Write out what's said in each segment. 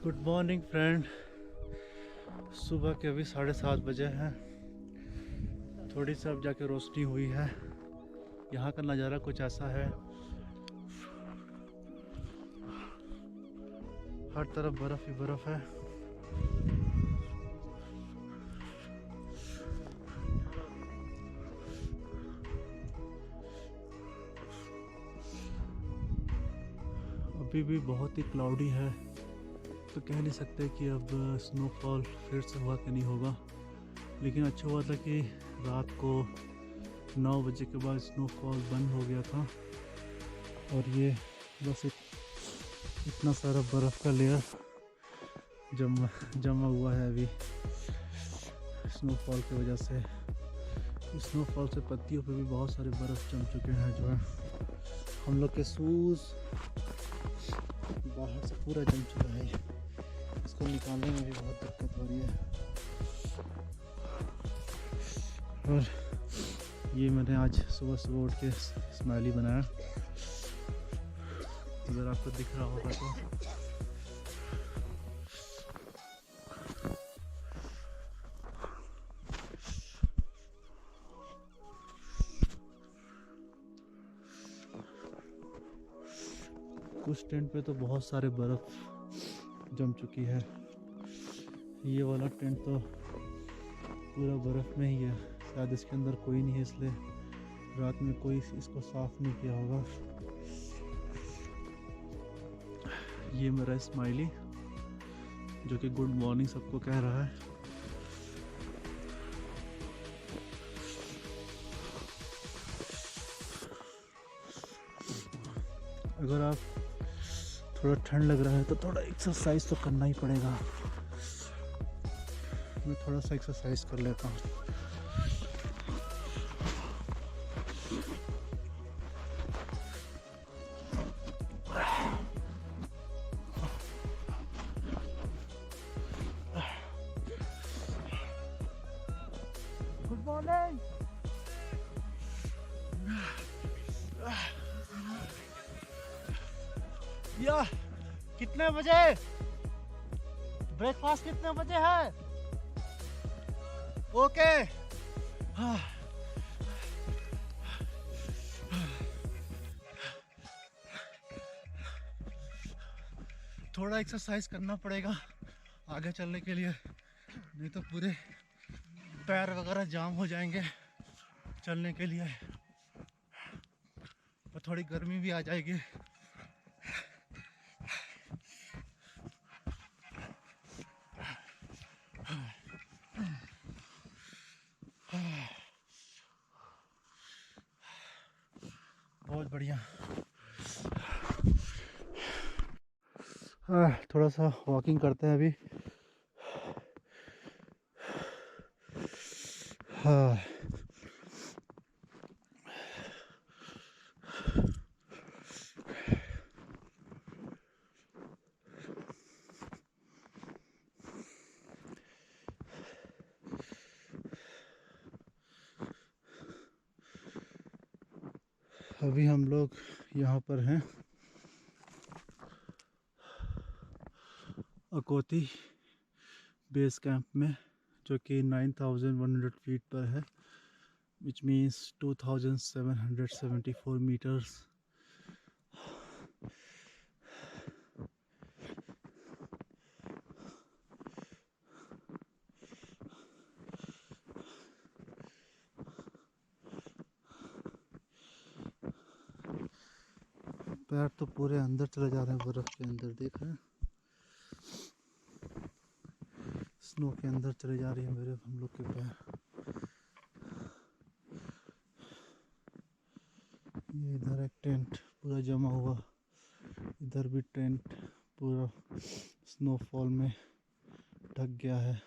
Good morning friend. सुबह के अभी 7:30 बजे हैं। थोड़ी सी अब जाके रोशनी हुई है। यहाँ का नज़ारा कुछ ऐसा है, हर तरफ बर्फ़ ही बर्फ़ है। अभी भी बहुत ही क्लाउडी है, तो कह नहीं सकते कि अब स्नोफॉल फिर से हुआ कि नहीं होगा। लेकिन अच्छा हुआ था कि रात को 9 बजे के बाद स्नोफॉल बंद हो गया था, और ये बस इतना सारा बर्फ़ का लेयर जमा हुआ है अभी स्नोफॉल की वजह से। स्नोफॉल से पत्तियों पे भी बहुत सारे बर्फ़ जम चुके हैं, जो है हम लोग के शूज़ बाहर से पूरा जम चुका है। इसको निकालने में भी बहुत दिक्कत हो रही है। और ये मैंने आज सुबह सुबह उठ के स्माइली बनाया, अगर आपको दिख रहा होगा तो। कुछ टेंट पे तो बहुत सारे बर्फ़ जम चुकी है। ये वाला टेंट तो पूरा बर्फ़ में ही है। शायद इसके अंदर कोई नहीं है, इसलिए रात में कोई इसको साफ़ नहीं किया होगा। ये मेरा स्माइली जो कि गुड मॉर्निंग सबको कह रहा है। अगर आप थोड़ा ठंड लग रहा है तो थोड़ा एक्सरसाइज तो करना ही पड़ेगा। मैं थोड़ा सा एक्सरसाइज कर लेता हूँ। Good morning. या कितने बजे ब्रेकफास्ट कितने बजे है? ओके। थोड़ा एक्सरसाइज करना पड़ेगा आगे चलने के लिए, नहीं तो पूरे पैर वगैरह जाम हो जाएंगे चलने के लिए, और थोड़ी गर्मी भी आ जाएगी। बहुत बढ़िया। थोड़ा सा वॉकिंग करते हैं अभी। हाँ, अभी हम लोग यहाँ पर हैं अकोती बेस कैंप में, जो कि 9100 फीट पर है, विच मीन्स 2774 मीटर्स। पैर तो पूरे अंदर चले जा रहे हैं, बर्फ के अंदर देख रहे हैं, स्नो के अंदर चले जा रही है हम लोग के पैर। ये इधर एक टेंट पूरा जमा हुआ, इधर भी टेंट पूरा स्नोफॉल में ढक गया है।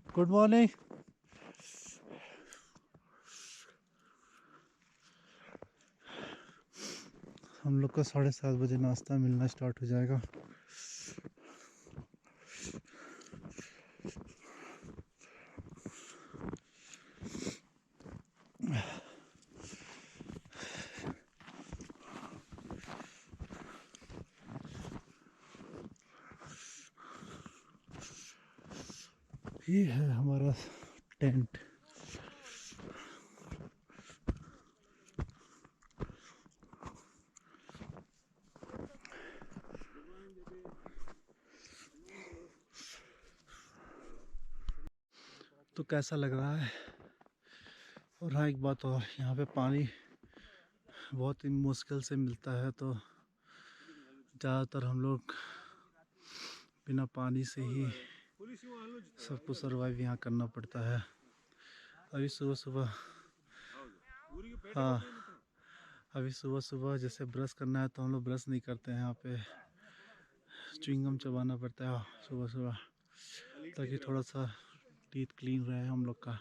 Good morning. हम लोग का 7:30 बजे नाश्ता मिलना स्टार्ट हो जाएगा। ये है हमारा टेंट। तो कैसा लग रहा है? और हाँ, एक बात और, यहाँ पे पानी बहुत ही मुश्किल से मिलता है, तो ज़्यादातर हम लोग बिना पानी से ही सबको सरवाइव यहाँ करना पड़ता है। अभी सुबह सुबह, हाँ, अभी सुबह सुबह जैसे ब्रश करना है तो हम लोग ब्रश नहीं करते हैं, यहाँ पे च्युइंगम चबाना पड़ता है सुबह सुबह, ताकि थोड़ा सा टीथ क्लीन रहे हम लोग का।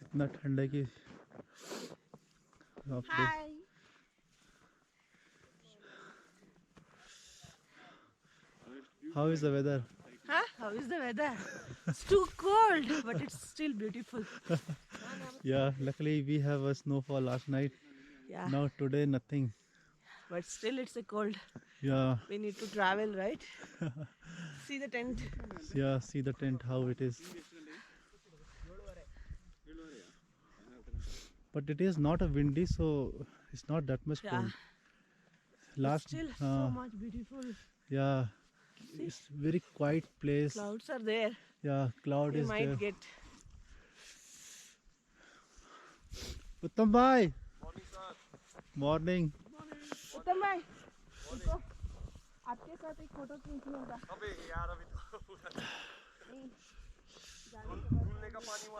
इतना ठंड है कि Hi. How is the weather? Huh? How is the weather? It's too cold, but it's still beautiful. Yeah, luckily we have a snowfall last night. Yeah. Now today nothing. But still it's a cold. Yeah, We need to travel, right? See the tent. yeah, see the tent how it is. But it is not a windy, so it's not that much Yeah. cold. It's Last, still so much beautiful. yeah, it's very quiet place. Clouds are there. Yeah, cloud We is might there. get. Uttam bhai. Morning. उत्तम भाई, रुको, आपके साथ एक photo खींचने का। अबे यार अभी तो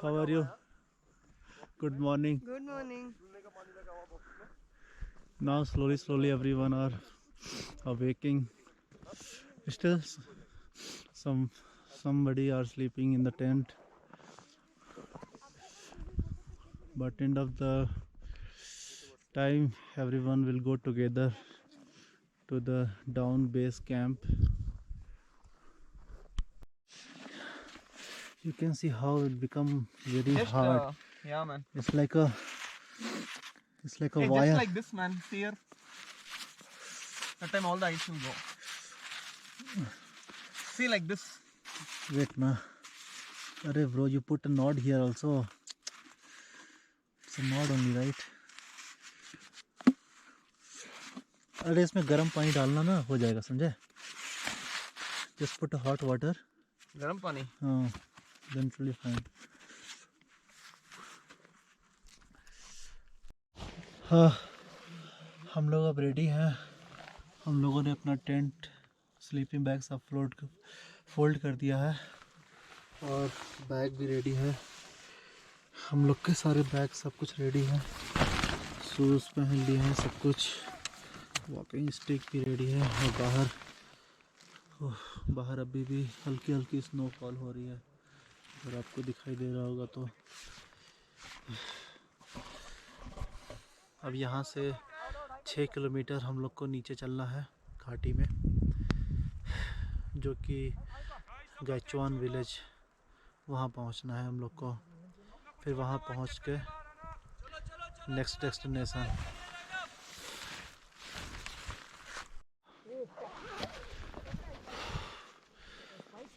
How are you? Good morning. Good morning. Now slowly everyone are awaking. Still somebody are sleeping in the tent, but end of the time everyone will go together to the down base camp. You can see how it become very hard. yeah man. It's like a Hey, wire. just like this man. See here. That time all the ice will go. See like this. Wait na. Arey bro, you put a knot here also. It's a knot only, right? अरे इसमें गर्म पानी डालना ना, हो जाएगा, समझे? Just put a hot water. गरम पानी. हाँ, then it will be fine. हाँ, हम लोग अब रेडी हैं। हम लोगों ने अपना टेंट, स्लीपिंग बैग सब फोल्ड कर दिया है और बैग भी रेडी है। हम लोग के सारे बैग सब कुछ रेडी है, शूज़ पहन लिए हैं, सब कुछ, वॉकिंग स्टिक भी रेडी है। और बाहर अभी भी हल्की हल्की स्नोफॉल हो रही है, अगर आपको दिखाई दे रहा होगा तो। अब यहाँ से 6 किलोमीटर हम लोग को नीचे चलना है घाटी में, जो कि गाइचुआन विलेज, वहाँ पहुँचना है हम लोग को। फिर वहाँ पहुँच के नेक्स्ट डेस्टिनेशन।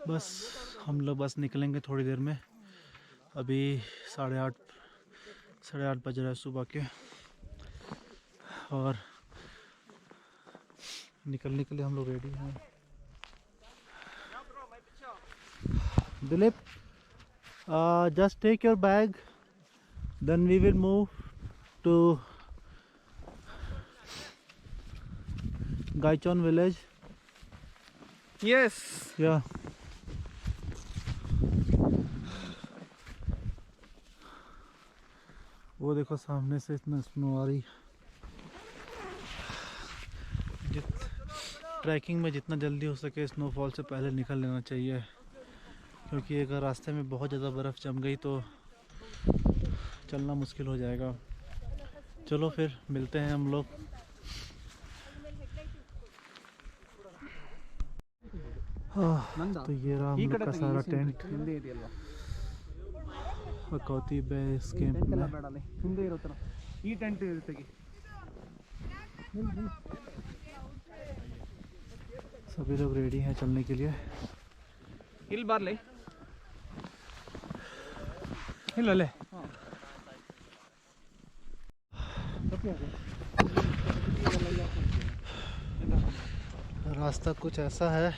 बस हम लोग बस निकलेंगे थोड़ी देर में। अभी 8:30 बज रहा है सुबह के, और निकलने के लिए हम लोग रेडी हैं। Dilip, just take your bag, then we will move to Gaichon village. Yes. Yeah. वो देखो सामने से इतना स्नो आ रही। ट्रैकिंग में जितना जल्दी हो सके स्नोफॉल से पहले निकल लेना चाहिए, क्योंकि अगर रास्ते में बहुत ज़्यादा बर्फ़ जम गई तो चलना मुश्किल हो जाएगा। चलो फिर मिलते हैं हम लोग। तो ये रहा हम लोग का सारा टेंट। हकौती बेस कैंप में। ಹಿಂದೆ ಇರುತ್ತಲ್ಲ ಈ ಟೆಂಟ್ ತೆಗಿ सभी लोग रेडी हैं चलने के लिए। ಇಲ್ಲಿ ಬಾರ್ಲಿ ಇಲ್ಲಲ್ಲೇ रास्ता कुछ ऐसा है,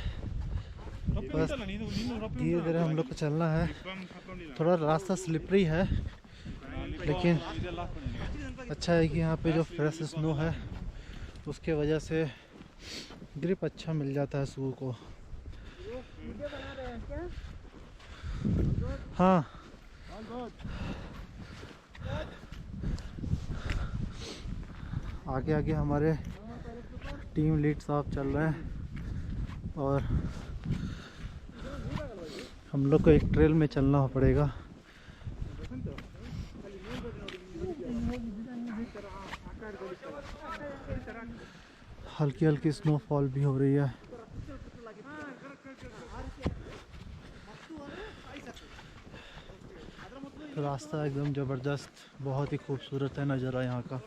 बस धीरे धीरे हम लोग को चलना है। थोड़ा रास्ता स्लिपरी है, लेकिन अच्छा है कि यहाँ पे जो फ्रेश स्नो है उसके वजह से ग्रिप अच्छा मिल जाता है शू को। हाँ, आगे आगे हमारे टीम लीड साहब चल रहे हैं और हम लोग को एक ट्रेल में चलना पड़ेगा। हल्की हल्की स्नोफॉल भी हो रही है। रास्ता एकदम ज़बरदस्त, बहुत ही खूबसूरत है नज़ारा यहाँ का।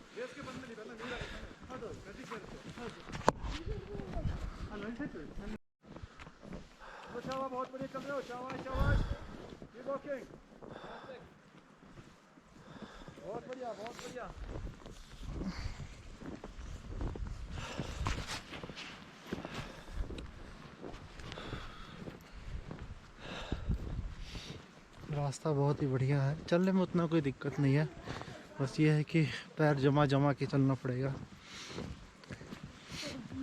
बहुत बढ़िया चल रहे हो, शाबाश शाबाश, कीप वॉकिंग, बहुत बढ़िया बहुत बढ़िया। रास्ता बहुत ही बढ़िया है, चलने में उतना कोई दिक्कत नहीं है, बस ये है कि पैर जमा जमा के चलना पड़ेगा।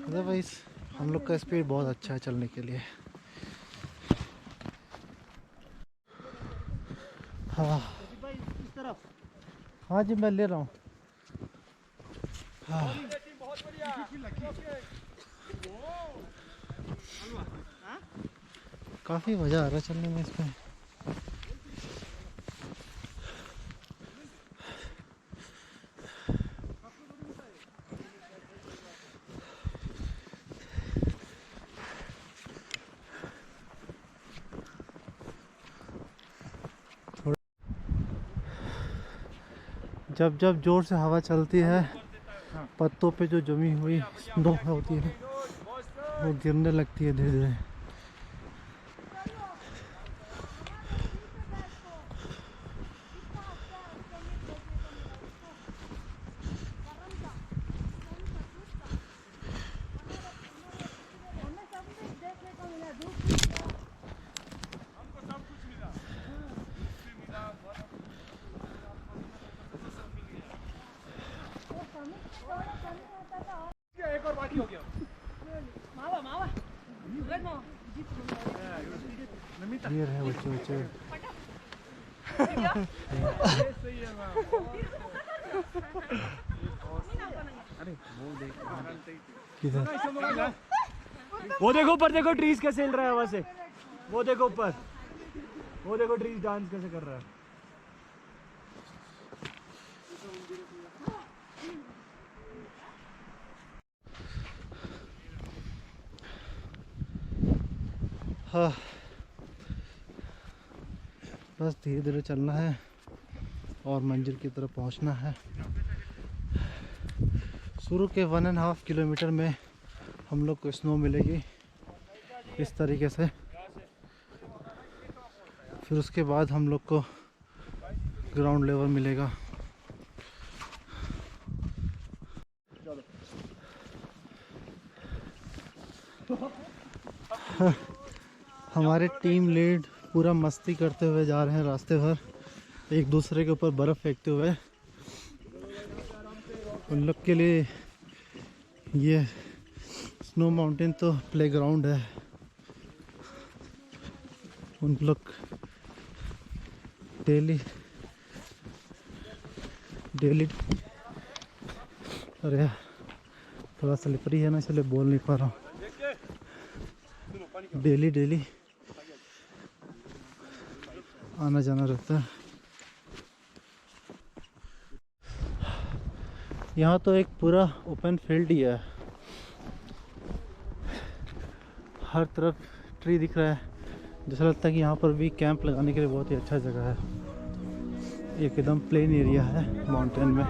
अदरवाइज हम लोग का स्पीड बहुत अच्छा है चलने के लिए। हाँ हाँ जी, मैं ले रहा हूँ। हाँ काफ़ी मज़ा आ रहा है चलने में इसमें। जब जब जोर से हवा चलती है, पत्तों पे जो जमी हुई स्नो होती है वो गिरने लगती है धीरे धीरे। एक और बाकी हो गया। मावा मावा ये रहे बच्चे बच्चे। सही है मैम। अरे वो देख किधर? वो देखो ऊपर, देखो ट्रीज कैसे हिल रहा है हवा से, वो देखो ऊपर, वो देखो ट्रीज डांस कैसे कर रहा है। हाँ, बस धीरे धीरे चलना है और मंजिल की तरफ पहुंचना है। शुरू के 1.5 किलोमीटर में हम लोग को स्नो मिलेगी इस तरीके से, फिर उसके बाद हम लोग को ग्राउंड लेवल मिलेगा। हमारे टीम लीड पूरा मस्ती करते हुए जा रहे हैं रास्ते भर, एक दूसरे के ऊपर बर्फ़ फेंकते हुए। उन लोग के लिए ये स्नो माउंटेन तो प्लेग्राउंड है। उन लोग डेली अरे थोड़ा स्लिपरी है ना, इसलिए बोल नहीं पा रहा हूँ। डेली आना जाना रहता है। यहाँ तो एक पूरा ओपन फील्ड ही है, हर तरफ ट्री दिख रहा है, जैसा लगता है कि यहाँ पर भी कैंप लगाने के लिए बहुत ही अच्छा जगह है। एकदम प्लेन एरिया है माउंटेन में।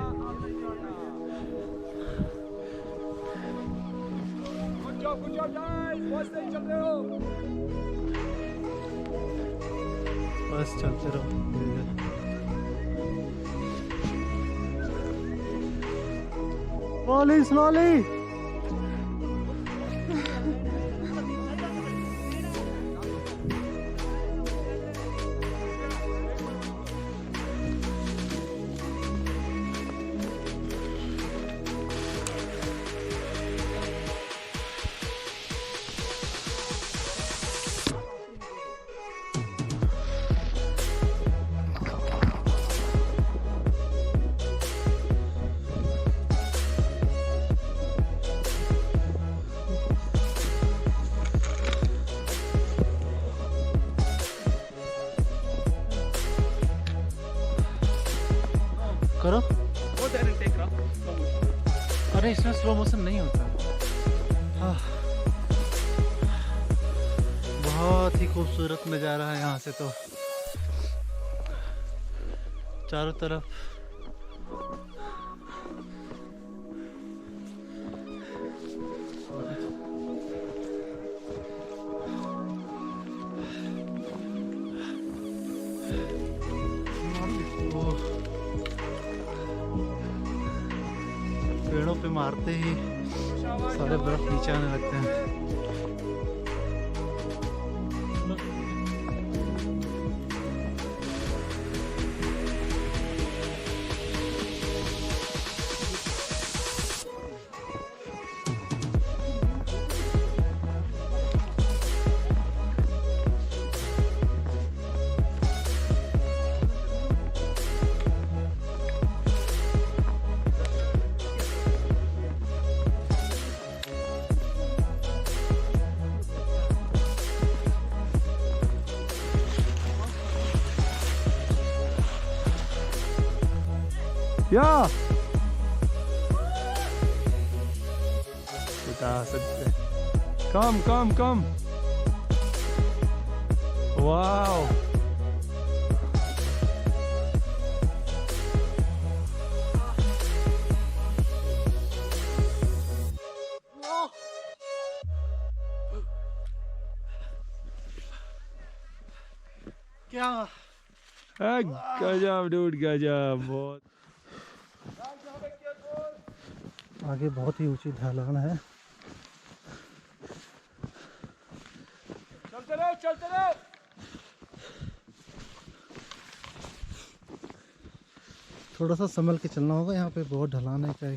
बस चलते रहो धीरे धीरे। Slowly slowly. करो। अरे इसमें स्लो मोशन नहीं होता। हाँ। बहुत ही खूबसूरत नज़ारा है यहाँ से तो, चारों तरफ पेड़ों पे मारते ही सारे बर्फ नीचे आने लगते हैं। Yeah. Come, come, come. Wow. क्या गजब डूड गजब। बहुत आगे बहुत ही ऊंची ढलान है। चलते रहो, चलते रहो। थोड़ा सा संभल के चलना होगा, यहाँ पे बहुत ढलान है क्या।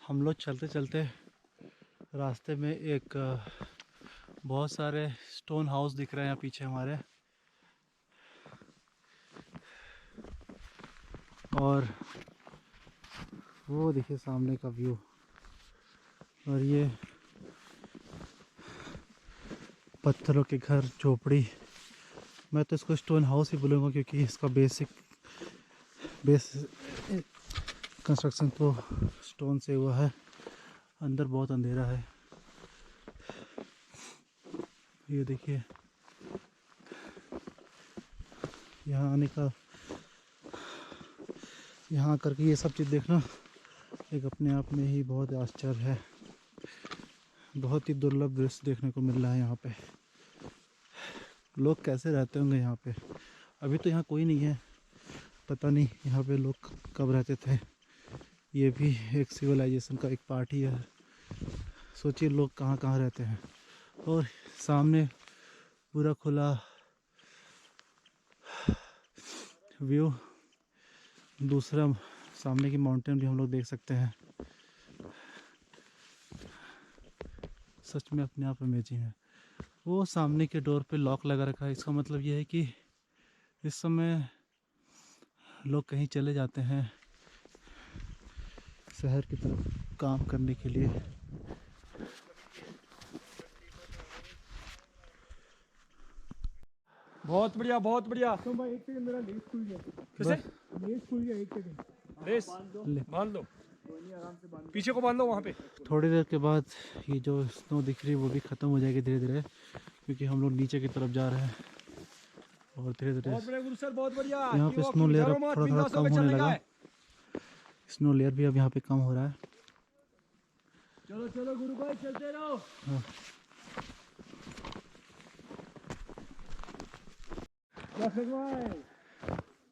हम लोग चलते चलते रास्ते में एक बहुत सारे स्टोन हाउस दिख रहे हैं यहाँ पीछे हमारे, और वो देखिए सामने का व्यू। और ये पत्थरों के घर, झोपड़ी, मैं तो इसको स्टोन हाउस ही बोलूँगा क्योंकि इसका बेस कंस्ट्रक्शन तो स्टोन से हुआ है। अंदर बहुत अंधेरा है। ये देखिए यहाँ आने का, यहाँ आकर के ये सब चीज़ देखना एक अपने आप में ही बहुत आश्चर्य है। बहुत ही दुर्लभ दृश्य देखने को मिल रहा है यहाँ पे। लोग कैसे रहते होंगे यहाँ पे। अभी तो यहाँ कोई नहीं है, पता नहीं यहाँ पे लोग कब रहते थे। ये भी एक सिविलाइजेशन का एक पार्ट ही है। सोचिए लोग कहाँ कहाँ रहते हैं। और सामने पूरा खुला व्यू, दूसरा सामने की माउंटेन भी हम लोग देख सकते हैं। सच में अपने आप अमेजिंग है। वो सामने के डोर पे लॉक लगा रखा है। इसका मतलब ये है कि इस समय लोग कहीं चले जाते हैं शहर की तरफ काम करने के लिए। बहुत बढ़िया बहुत बढ़िया। तो भाई एक सेकंड मेरा लेस खुल गया। कैसे? लेस खुल गया, एक सेकंड। लेस बांध लो, पीछे को बांध लो वहाँ पे। थोड़ी देर के बाद ये जो स्नो दिख रही है वो भी ख़त्म हो जाएगी धीरे धीरे, क्योंकि हम लोग नीचे की तरफ जा रहे हैं और धीरे धीरे बहुत बढ़िया गुरु सर, बहुत बढ़िया। यहाँ पे स्नो लेयर अब थोड़ा थोड़ा कम होने लगा। स्नो लेयर भी अब यहाँ पे कम हो रहा है। चलो चलो गुरु भाई, चलते रहो। हाँ।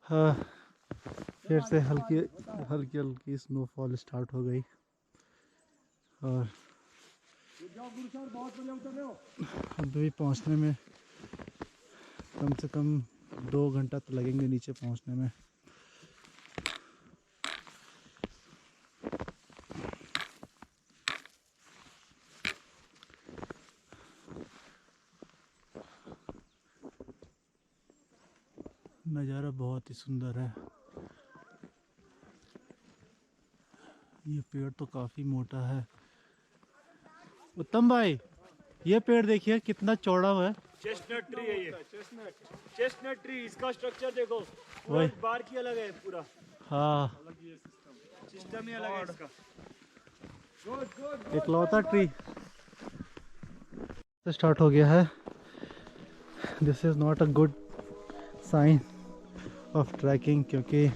हाँ, फिर से हल्की हल्की हल्की स्नोफॉल स्टार्ट हो गई और अभी भी पहुंचने में कम से कम 2 घंटा तो लगेंगे नीचे पहुंचने में। नज़ारा बहुत ही सुंदर है। ये पेड़ तो काफ़ी मोटा है। उत्तम भाई, ये पेड़ देखिए कितना चौड़ा हुआ है। चेस्टनट ट्री है ये, चेस्टनट ट्री। इसका स्ट्रक्चर देखो, वही बार की अलग है पूरा। हाँ, सिस्टम ही अलग है इसका। इकलौता ट्री स्टार्ट हो गया है। This is not a good sign of trekking, क्योंकि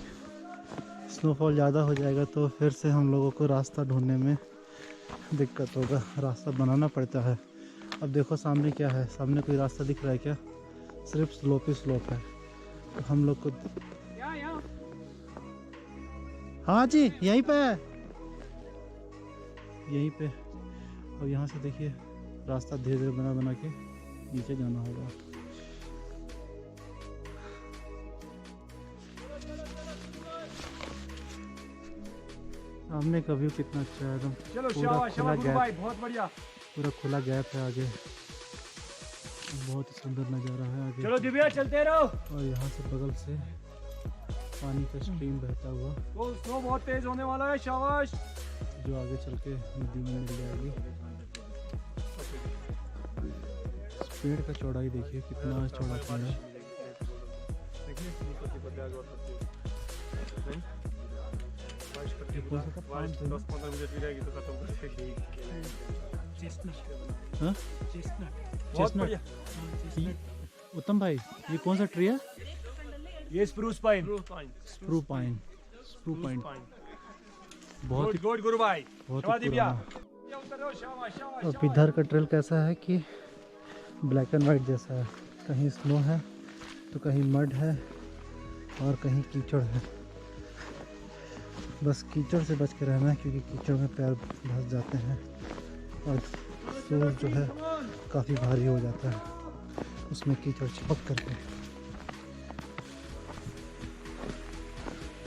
स्नोफॉल ज़्यादा हो जाएगा तो फिर से हम लोगों को रास्ता ढूंढने में दिक्कत होगा, रास्ता बनाना पड़ता है। अब देखो सामने क्या है, सामने कोई रास्ता दिख रहा है क्या? सिर्फ स्लोप ही स्लोप है। तो हम लोग को हाँ जी यहीं पे है, यहीं पे। और यहाँ से देखिए रास्ता धीरे धीरे बना बना के नीचे जाना होगा। सामने का व्यू कितना अच्छा है, एकदम चलो पूरा शाबाश खुला शाबाश गुरु गैप, भाई, बहुत बढ़िया। पूरा खुला गैप है आगे। बहुत ही सुंदर नज़ारा है आगे। चलो दिव्या, चलते रहो। और यहाँ से बगल से पानी का स्ट्रीम बहता हुआ तो स्नो बहुत तेज होने वाला है। शाबाश। जो आगे चल के नदी में मिल जाएगी। इस पेड़ का चौड़ाई देखिए कितना चौड़ा पेड़ है। हाँ? बहुत बढ़िया। उत्तम भाई, ये कौन सा ट्री है? ये spruce pine. Sprue pine. Sprue pine बहुत ही गुड गुरु भाई, बहुत शाबाश ही दिव्या। पुराना। शाबाश शाबाश। अब इधर का ट्रेल कैसा है कि ब्लैक एंड वाइट जैसा है, कहीं स्नो है तो कहीं मड है और कहीं कीचड़ है। बस कीचड़ से बच के रहना है, क्योंकि कीचड़ में पैर धंस जाते हैं और शूज जो है काफ़ी भारी हो जाता है उसमें कीचड़ चिपक करके।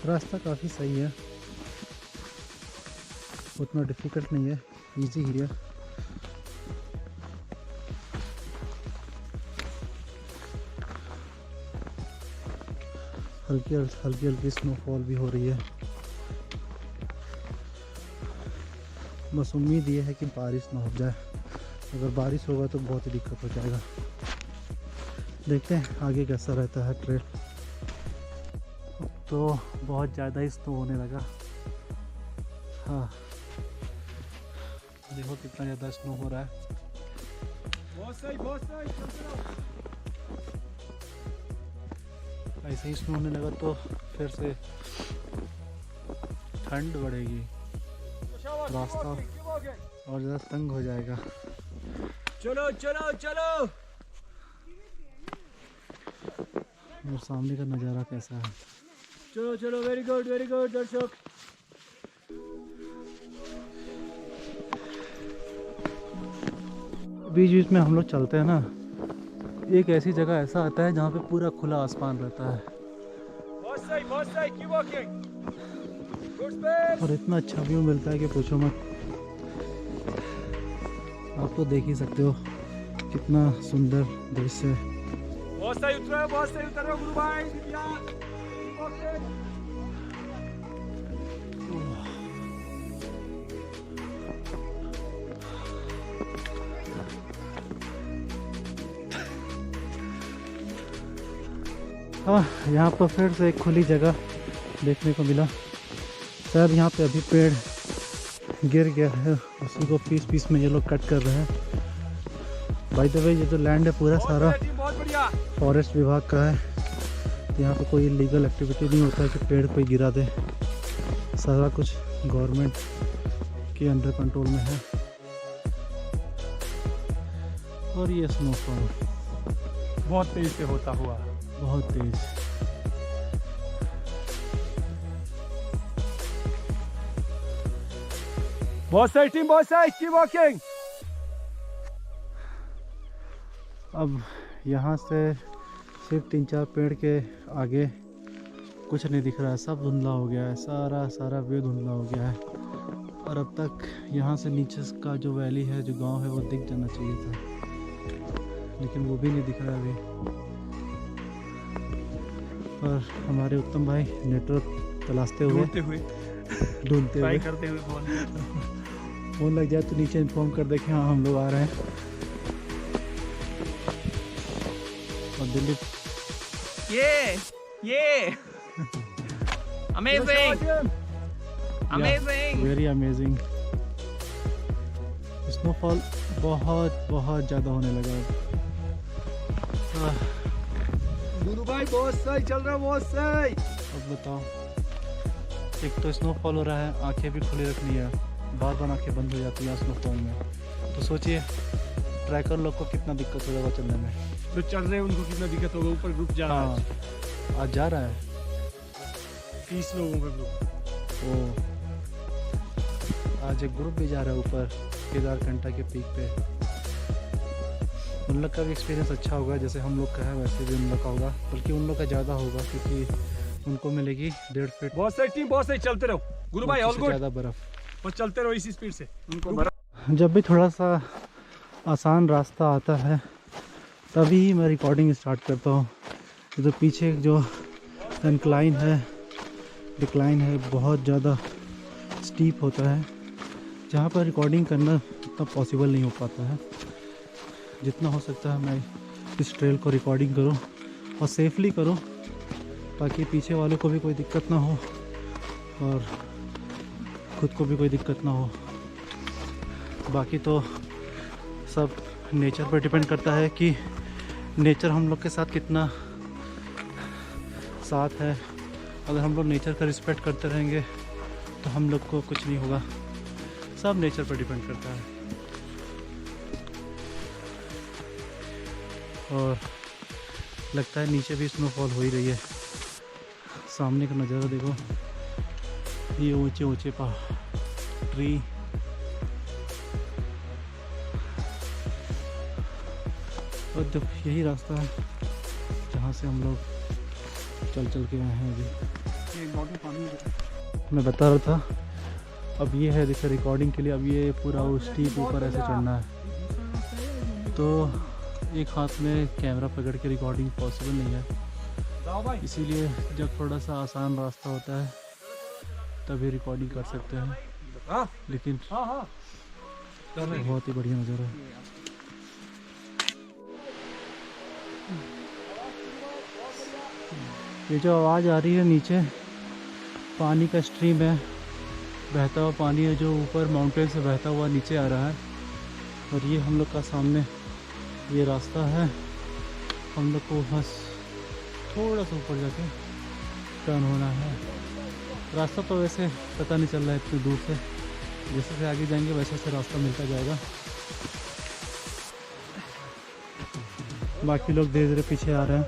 रास्ता काफ़ी सही है, उतना डिफ़िकल्ट नहीं है, इजी ही है। हल्की हल्की स्नोफॉल भी हो रही है। बस उम्मीद ये है कि बारिश ना हो जाए। अगर बारिश होगा तो बहुत ही दिक्कत हो जाएगा। देखते हैं आगे कैसा रहता है ट्रेल। तो बहुत ज़्यादा ही स्नो होने लगा। हाँ देखो कितना ज़्यादा स्नो हो रहा है। बहुत सही बहुत सही। ऐसे ही स्नो होने लगा तो फिर से ठंड बढ़ेगी, रास्ता और ज़्यादा तंग हो जाएगा। चलो चलो चलो। और सामने का नज़ारा कैसा है। चलो चलो, वेरी गुड दर्शक। बीच बीच में हम लोग चलते हैं ना, एक ऐसी जगह ऐसा आता है जहाँ पे पूरा खुला आसमान रहता है बहुत सही, कीप वॉकिंग। Good space. और इतना अच्छा व्यू मिलता है कि पूछो मत। आप तो देख ही सकते हो कितना सुंदर दृश्य है। बहुत सही उतर रहे हो गुरु भाई। Divya, keep walking। हाँ, यहाँ पर फिर से एक खुली जगह देखने को मिला। शायद यहाँ पे अभी पेड़ गिर गया है, उसी को पीस पीस में ये लोग कट कर रहे हैं। बाय द वे, ये जो लैंड है पूरा सारा फॉरेस्ट विभाग का है। यहाँ पे कोई इलीगल एक्टिविटी नहीं होता है कि पेड़ कोई गिरा दे। सारा कुछ गवर्नमेंट के अंडर कंट्रोल में है। और ये स्नोफॉल बहुत तेज से होता हुआ, बहुत तेज। बहुत सही टीम, बहुत सही, कीप वॉकिंग। अब यहाँ से सिर्फ 3-4 पेड़ के आगे कुछ नहीं दिख रहा है, सब धुंधला हो गया है, सारा व्यू धुंधला हो गया है। और अब तक यहाँ से नीचे का जो वैली है, जो गांव है, वो दिख जाना चाहिए था, लेकिन वो भी नहीं दिख रहा अभी। और हमारे उत्तम भाई नेटवर्क तलाशते हुए, ढूंढते हुए, करते हुए फोन लग जाए तो नीचे इन्फॉर्म कर दे कि हाँ हम लोग आ रहे हैं। और दिल्ली ये amazing, amazing, very amazing. Snowfall बहुत बहुत ज़्यादा होने लगा अब। गुरु भाई बहुत सही चल रहा है, बहुत सही। अब बताओ, एक तो स्नोफॉल हो रहा है, आंखें भी खुली रखनी है, बार बार आंखें बंद हो जाती हैं स्नोफॉल में। तो सोचिए ट्रैकर लोग को कितना दिक्कत हो जाएगा चलने में। जो चल रहे हैं उनको कितना दिक्कत होगा, ऊपर ग्रुप जा रहा है। हाँ, आज जा रहा है 30 लोगों का ग्रुप। ओ, आज एक ग्रुप भी जा रहा है ऊपर केदारकंठा के पीक पे। उन लोग का भी एक्सपीरियंस अच्छा होगा, जैसे हम लोग का है वैसे भी उन लोग का होगा, बल्कि उन लोग का ज़्यादा होगा क्योंकि उनको मिलेगी 1.5 फीट। बहुत सही टीम, बहुत सही, चलते रहो गुरु भाई, ऑल गुड। ज़्यादा बर्फ़, बस चलते रहो इसी स्पीड से। उनको जब भी थोड़ा सा आसान रास्ता आता है तभी मैं रिकॉर्डिंग स्टार्ट करता हूँ। तो पीछे जो इंक्लाइन है, डिक्लाइन है, बहुत ज़्यादा स्टीप होता है, जहाँ पर रिकॉर्डिंग करना उतना पॉसिबल नहीं हो पाता है। जितना हो सकता है मैं इस ट्रेल को रिकॉर्डिंग करूँ और सेफली करूँ, ताकि पीछे वालों को भी कोई दिक्कत ना हो और खुद को भी कोई दिक्कत ना हो। बाकी तो सब नेचर पर डिपेंड करता है कि नेचर हम लोग के साथ कितना साथ है। अगर हम लोग नेचर का रिस्पेक्ट करते रहेंगे तो हम लोग को कुछ नहीं होगा। सब नेचर पर डिपेंड करता है। और लगता है नीचे भी स्नोफॉल हो ही रही है। सामने का नज़ारा देखो, ये ऊंचे ऊंचे पहाड़, ट्री, और जब यही रास्ता है जहाँ से हम लोग चल के आए हैं। अभी मैं बता रहा था, अब ये है देखो रिकॉर्डिंग के लिए, अब ये पूरा वो स्टीप ऊपर ऐसे चढ़ना है, तो एक हाथ में कैमरा पकड़ के रिकॉर्डिंग पॉसिबल नहीं है। इसीलिए जब थोड़ा सा आसान रास्ता होता है तभी रिकॉर्डिंग कर सकते हैं, लेकिन बहुत ही बढ़िया नज़ारा है। ये जो आवाज़ आ रही है नीचे, पानी का स्ट्रीम है, बहता हुआ पानी है जो ऊपर माउंटेन से बहता हुआ नीचे आ रहा है। और ये हम लोग का सामने ये रास्ता है, हम लोग को बस थोड़ा सा ऊपर जाके टर्न होना है। रास्ता तो वैसे पता नहीं चल रहा है इतनी दूर से, जैसे से आगे जाएंगे वैसे से रास्ता मिलता जाएगा। बाकी लोग धीरे धीरे पीछे आ रहे हैं।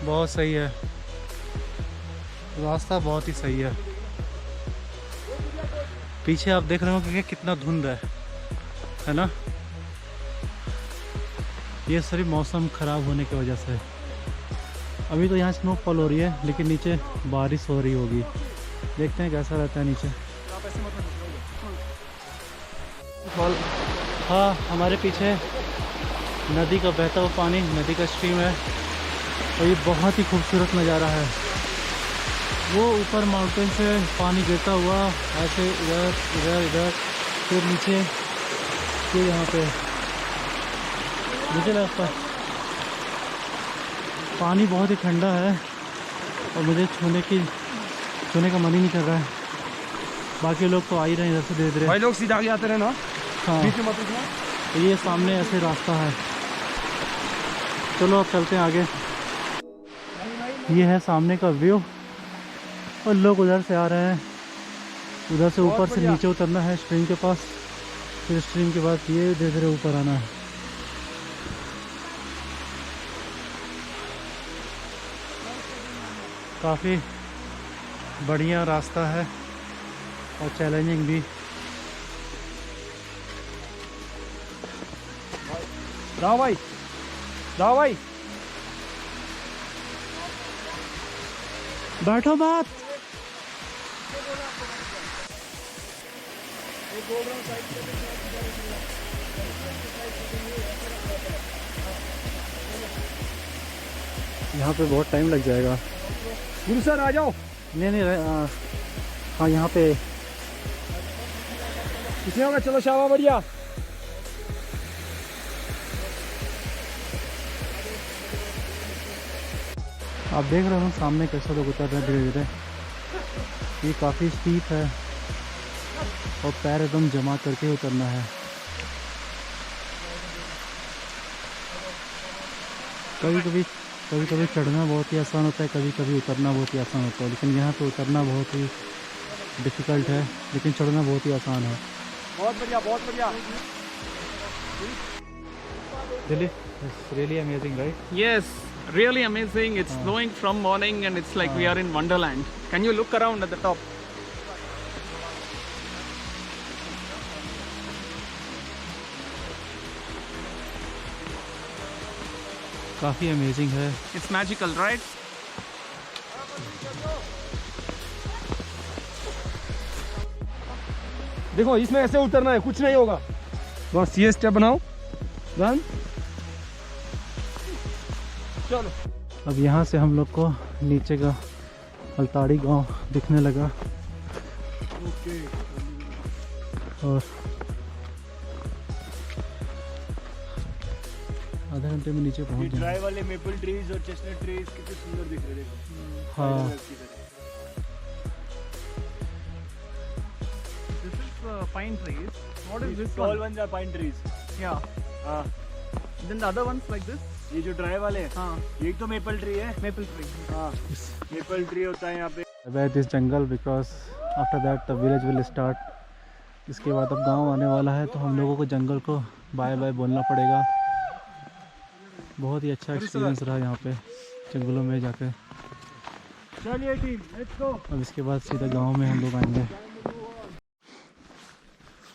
बहुत सही है रास्ता, बहुत ही सही है। पीछे आप देख रहे हो कि कितना धुंध है ना। ये सिर्फ मौसम ख़राब होने की वजह से। अभी तो यहाँ स्नोफॉल हो रही है, लेकिन नीचे बारिश हो रही होगी। देखते हैं कैसा रहता है नीचे। हाँ, हमारे पीछे नदी का बहता हुआ पानी, नदी का स्ट्रीम है, और ये बहुत ही खूबसूरत नज़ारा है। वो ऊपर माउंटेन से पानी गिरता हुआ ऐसे इधर इधर इधर, फिर नीचे, फिर यहाँ पे मुझे लगता है पानी बहुत ही ठंडा है और मुझे छूने का मन ही नहीं कर रहा है। बाकी लोग तो आ ही रहे हैं इधर से धीरे धीरे। भाई लोग सीधा आगे आते रहे ना। हाँ, बीच में मत रुकना। तो ये सामने ऐसे रास्ता है। चलो अब चलते हैं आगे। ये है सामने का व्यू और लोग उधर से आ रहे हैं। उधर से ऊपर से नीचे उतरना है स्ट्रीम के पास, फिर स्ट्रीम के बाद ये धीरे धीरे ऊपर आना है। काफ़ी बढ़िया रास्ता है और चैलेंजिंग भी। जाओ भाई, जाओ भाई, बैठो बात। यहाँ पे बहुत टाइम लग जाएगा। गुरु सर आ जाओ। नहीं हाँ यहाँ पे किसने होगा? चलो शाबाश, बढ़िया। आप देख रहे हो सामने कैसे लोग उतर रहे हैं धीरे धीरे। ये काफ़ी स्टीप है और पैर एकदम जमा करके उतरना है। कभी कभी चढ़ना बहुत ही आसान होता है, कभी कभी उतरना बहुत ही आसान होता है। लेकिन यहाँ पे उतरना बहुत ही डिफ़िकल्ट है, लेकिन चढ़ना बहुत ही आसान है। बहुत बढ़िया, बहुत बढ़िया। Really? It's really amazing, right? Yes, really amazing. It's flowing from morning and it's like we are in Wonderland. Can you look around at the top? काफ़ी अमेजिंग है। It's magical, right? देखो इसमें ऐसे उतरना है, कुछ नहीं होगा। बस ये स्टेप बनाओ। डन। चलो। अब यहाँ से हम लोग को नीचे का अल्ताड़ी गांव दिखने लगा और आधे घंटे में नीचे पहुँच जाएंगे। ड्राई वाले मेपल ट्रीज और चेस्टनट ट्रीज कितने सुंदर दिख रहे हैं। हाँ, This is pine trees. What is this tall one? One are pine trees. Yeah. हाँ, Then the other ones like this? ये जो ड्राई वाले हैं, हाँ, ये तो मेपल ट्री है। maple tree. हाँ, मेपल ट्री होता है यहाँ पे। About this jungle because after that the village will start. इसके बाद अब गांव आने वाला है तो हम लोगों को जंगल को बाय बाय बोलना पड़ेगा। बहुत ही अच्छा एक्सपीरियंस रहा यहाँ पे जंगलों में जाकर। चलिए टीम, लेट्स गो। अब इसके बाद सीधा गांव में हम लोग आएंगे।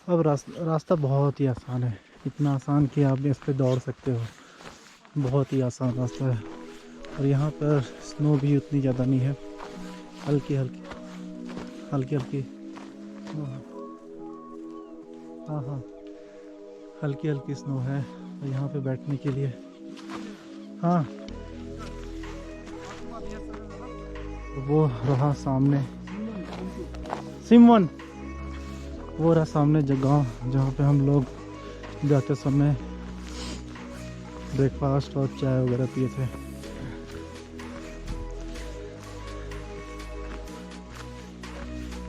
अब रास्ता बहुत ही आसान है, इतना आसान कि आप इस पर दौड़ सकते हो। बहुत ही आसान रास्ता है और यहाँ पर स्नो भी उतनी ज़्यादा नहीं है, हल्की हल्की स्नो है। और यहाँ पे बैठने के लिए हाँ, वो रहा सामने सिमवन, वो रहा सामने जगह जहाँ पे हम लोग जाते समय ब्रेकफास्ट और चाय वगैरह पिए थे।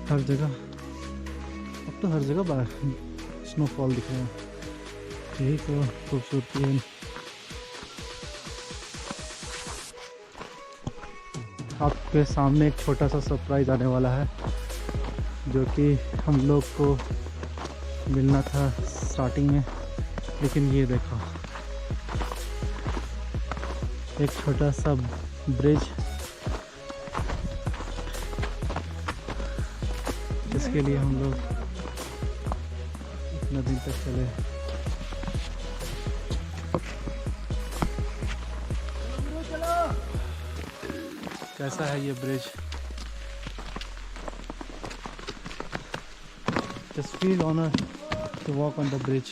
हर जगह अब तो हर जगह बाहर स्नोफॉल दिख रहे हैं। यही तो खूबसूरती है। आपके सामने एक छोटा सा सरप्राइज़ आने वाला है जो कि हम लोग को मिलना था स्टार्टिंग में, लेकिन ये देखो एक छोटा सा ब्रिज, जिसके लिए हम लोग इतना दिन तक चले। कैसा है ये bridge? Just feel honored to walk on the bridge.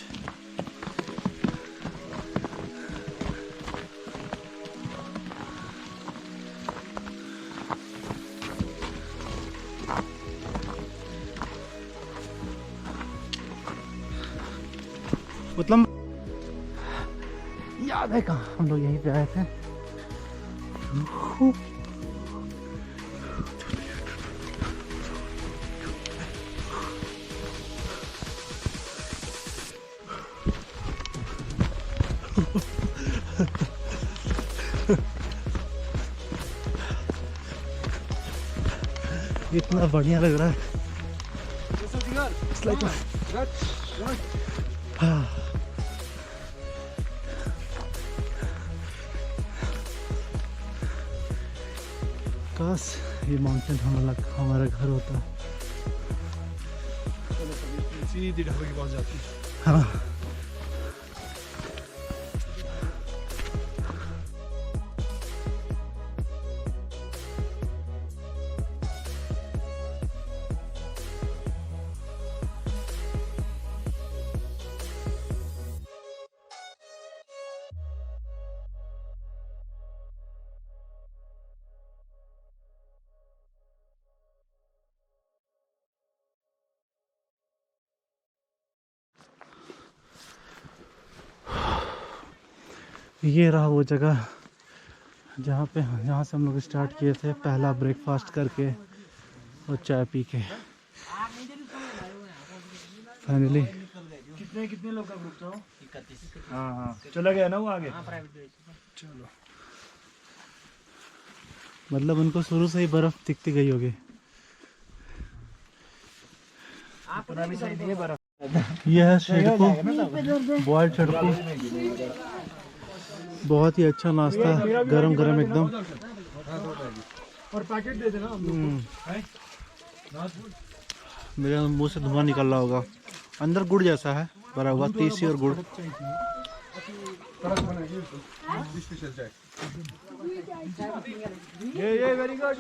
उत्तम, या याद है कहाँ हम लोग यहीं पे आए थे। इतना बढ़िया लग रहा है। It's like काश ये माउंटेन हमारा घर होता। सीधी ढाबे के पास जाती है। हाँ ये रहा वो जगह जहाँ से हम लोग स्टार्ट किए थे, पहला ब्रेकफास्ट करके और चाय पी के। फाइनली कितने लोग का ग्रुप था? 31। हाँ चला गया ना वो आगे। चलो मतलब उनको शुरू से ही बर्फ दिखती गई होगी। यह है शिडको, बॉइल्ड शिडको। बहुत ही अच्छा नाश्ता, गरम गरम एकदम। और पैकेट दे देना। मेरे मुंह से धुआं निकल रहा होगा। अंदर गुड़ जैसा है भरा हुआ, तीसी और गुड़। ये वेरी गुड।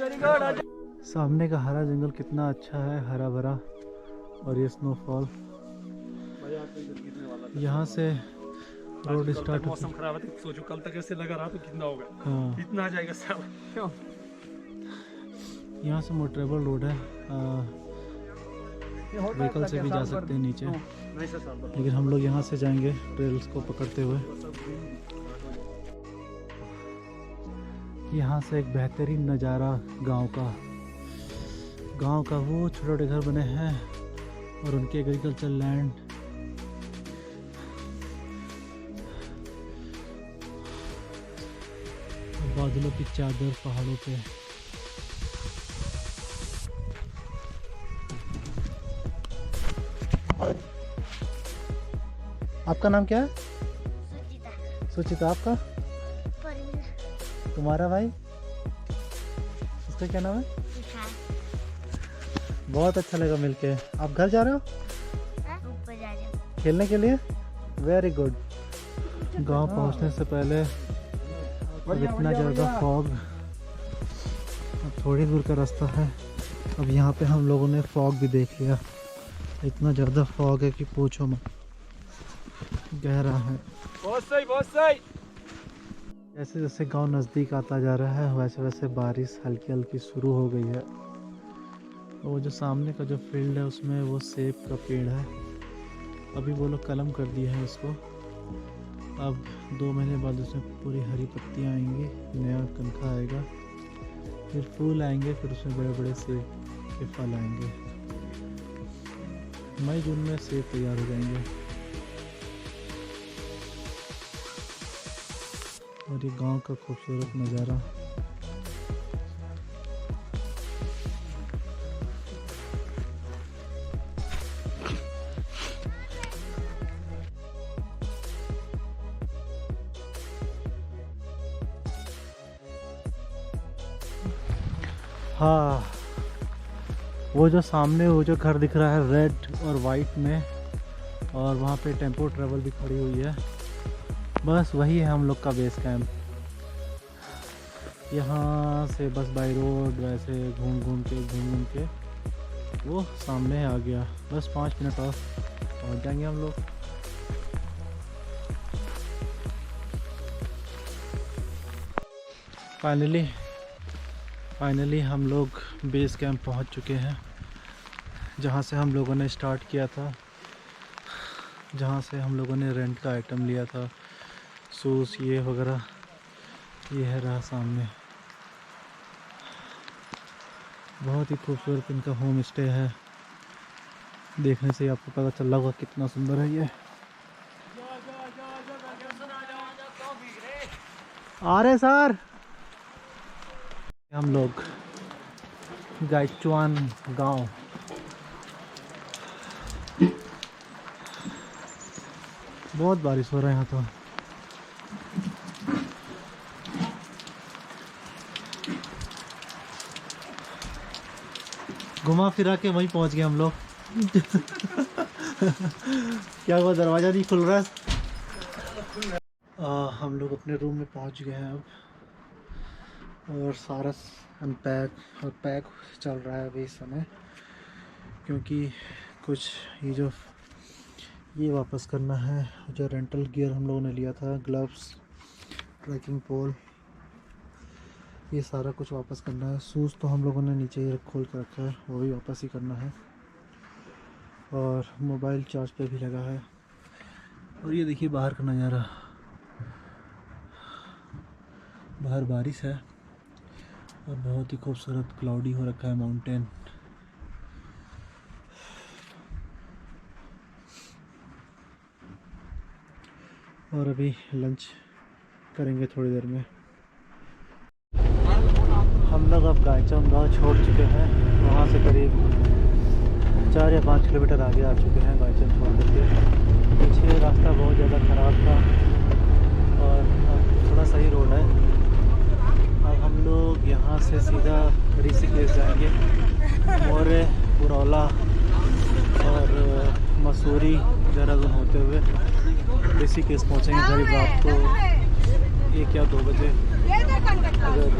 सामने का हरा जंगल कितना अच्छा है, हरा भरा। और ये स्नोफॉल। यहाँ से रोड स्टार्ट। मौसम खराब है, सोचो कल तक ऐसे लगा रहा तो कितना होगा। हाँ इतना आ जाएगा सब। यहाँ से मोटरेबल रोड है, व्हीकल से भी जा सकते हैं नीचे, लेकिन हम लोग यहाँ से जाएंगे ट्रेल्स को पकड़ते हुए। यहाँ से एक बेहतरीन नज़ारा गांव का वो छोटे छोटे घर बने हैं और उनके एग्रीकल्चर लैंड। बादलों की चादर पहाड़ों पे। आपका नाम क्या है? सुचिता। आपका? तुम्हारा भाई? उसका क्या नाम है? बहुत अच्छा लगा मिलके। आप घर जा रहे हो? ऊपर जा रहे हो खेलने के लिए? Very good. गांव पहुंचने से पहले इतना ज़्यादा फॉग, थोड़ी दूर का रास्ता है। अब यहाँ पे हम लोगों ने फॉग भी देख लिया। इतना ज़्यादा फॉग है कि पूछो मत, गहरा है। बहुत सही। जैसे जैसे गांव नज़दीक आता जा रहा है वैसे वैसे बारिश हल्की हल्की शुरू हो गई है। वो जो सामने का जो फील्ड है उसमें वो सेब का पेड़ है। अभी वो लोग कलम कर दिए हैं उसको। अब 2 महीने बाद उसमें पूरी हरी पत्तियाँ आएंगी, नया कनखा आएगा, फिर फूल आएंगे, फिर उसमें बड़े बड़े सेब के फल आएंगे। मई जून में सेब तैयार हो जाएंगे। और ये गांव का खूबसूरत नज़ारा। हाँ, वो जो सामने वो जो घर दिख रहा है रेड और वाइट में, और वहाँ पे टेम्पो ट्रैवल भी खड़ी हुई है, बस वही है हम लोग का बेस कैंप। यहाँ से बस बाई रोड वैसे घूम के वो सामने आ गया। बस 5 मिनट और पहुँच जाएंगे हम लोग। फाइनली हम लोग बेस कैंप पहुँच चुके हैं, जहाँ से हम लोगों ने स्टार्ट किया था, जहाँ से हम लोगों ने रेंट का आइटम लिया था। शूज़ ये वगैरह ये है रहा सामने। बहुत ही खूबसूरत इनका होम स्टे है, देखने से आपको पता चल रहा होगा कितना सुंदर है ये। आ रहे सर, हम लोग गाइचुआन गांव। बहुत बारिश हो रहा है यहाँ तो। घुमा फिरा के वहीं पहुंच गए हम लोग। क्या हुआ, दरवाज़ा नहीं खुल रहा है? हम लोग अपने रूम में पहुंच गए हैं अब, और सारा अनपैक और पैक चल रहा है अभी इस समय, क्योंकि कुछ ये वापस करना है। जो रेंटल गियर हम लोगों ने लिया था, ग्लव्स, ट्रैकिंग पोल, ये सारा कुछ वापस करना है। शूज़ तो हम लोगों ने नीचे ही खोल कर रखा है, वो भी वापस ही करना है। और मोबाइल चार्ज पे भी लगा है। और ये देखिए बाहर का नज़ारा, बाहर बारिश है और बहुत ही खूबसूरत क्लाउडी हो रखा है माउंटेन। और अभी लंच करेंगे थोड़ी देर में। हम लोग अब गाइचुआन गांव छोड़ चुके हैं, वहाँ से करीब 4 या 5 किलोमीटर आगे आ चुके हैं गाइचुआन छोड़ करके। पीछे रास्ता बहुत ज़्यादा ख़राब था और अब थोड़ा सही रोड है। अब हम लोग यहाँ से सीधा ऋषिकेश जाएंगे, मोरे, पुरौला और मसूरी, देहरादून होते हुए ऋषिकेश पहुँचेंगे करीब रात को 1 या 2 बजे। अगर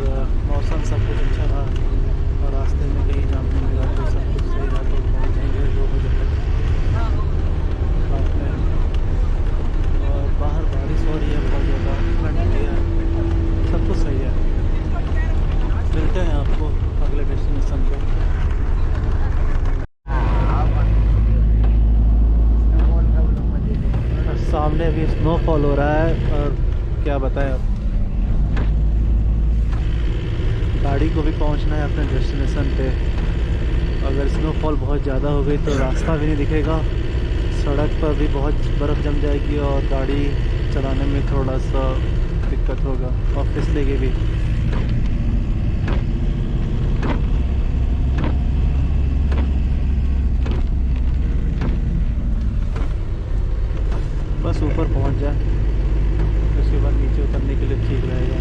मौसम सब कुछ अच्छा रहा और रास्ते में कहीं जाम नहीं मिला तो सब कुछ सही रहा तो पहुँच जाएंगे 2 बजे तक रात में। और बाहर बारिश हो रही है बहुत ज़्यादा, ठंडी है, सब कुछ सही है। मिलते हैं आपको अगले डेस्टिनेशन पे। सामने भी स्नोफॉल हो रहा है और क्या बताएं, अब गाड़ी को भी पहुंचना है अपने डेस्टिनेशन पे। अगर स्नोफॉल बहुत ज़्यादा हो गई तो रास्ता भी नहीं दिखेगा, सड़क पर भी बहुत बर्फ़ जम जाएगी और गाड़ी चलाने में थोड़ा सा दिक्कत होगा, और फिसलेगी भी। बस ऊपर पहुंच जाए, उसके बाद नीचे उतरने के लिए ठीक रहेगा।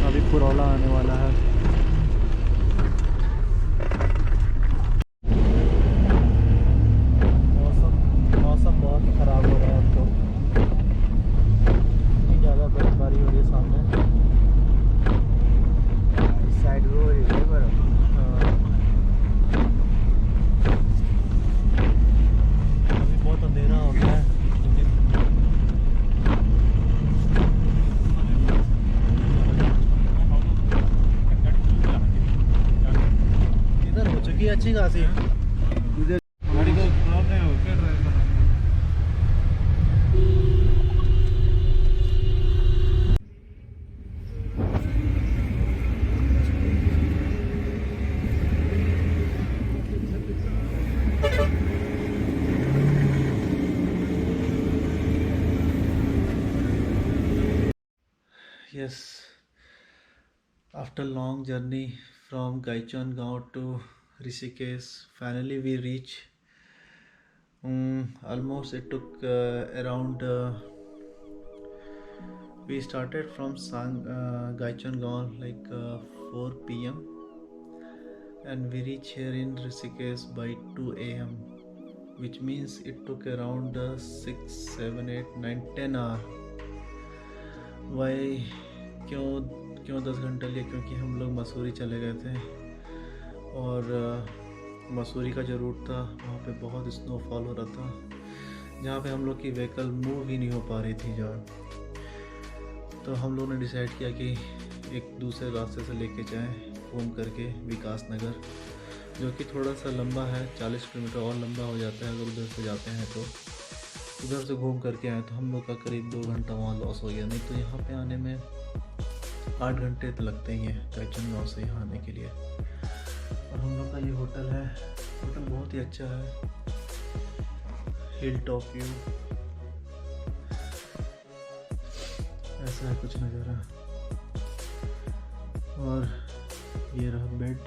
अभी पुरौला आने वाला है। मौसम बहुत ही ख़राब हो रहा है अब तो, इतनी ज़्यादा बर्फबारी हो रही है सामने। इस साइड वो है बर्फ। अभी बहुत अंधेरा हो गया है, इधर हो चुकी है अच्छी खासी। गाड़ी को Yes, after long journey from Gaichon Gaon to Rishikesh, finally we reach. Almost it took around. We started from Gaichon Gaon like 4 p.m. and we reach here in Rishikesh by 2 a.m. which means it took around 6, 7, 8, 9, 10 hours. Why? क्यों 10 घंटे लिए? क्योंकि हम लोग मसूरी चले गए थे और मसूरी का जो रूट था वहाँ पे बहुत स्नोफॉल हो रहा था, जहाँ पे हम लोग की व्हीकल मूव ही नहीं हो पा रही थी जहाँ। तो हम लोग ने डिसाइड किया कि एक दूसरे रास्ते से लेके जाएं घूम करके विकास नगर, जो कि थोड़ा सा लंबा है, 40 किलोमीटर और लंबा हो जाता है अगर उधर से जाते हैं तो। उधर से घूम करके आए तो हम लोग का करीब 2 घंटा वहाँ लॉस हो गया, नहीं तो यहाँ पे आने में 8 घंटे तो लगते ही हैं टाइटन गाँव से यहाँ आने के लिए। और हम लोग का ये होटल है, होटल बहुत ही अच्छा है, हिल टॉप व्यू, ऐसा है कुछ नज़ारा। और ये रहा बेड,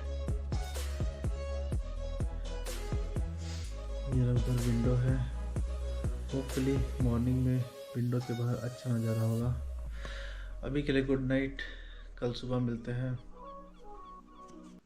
ये रहा उधर विंडो है। होपफुली मॉर्निंग में विंडो के बाहर अच्छा नज़ारा होगा। अभी के लिए गुड नाइट, कल सुबह मिलते हैं।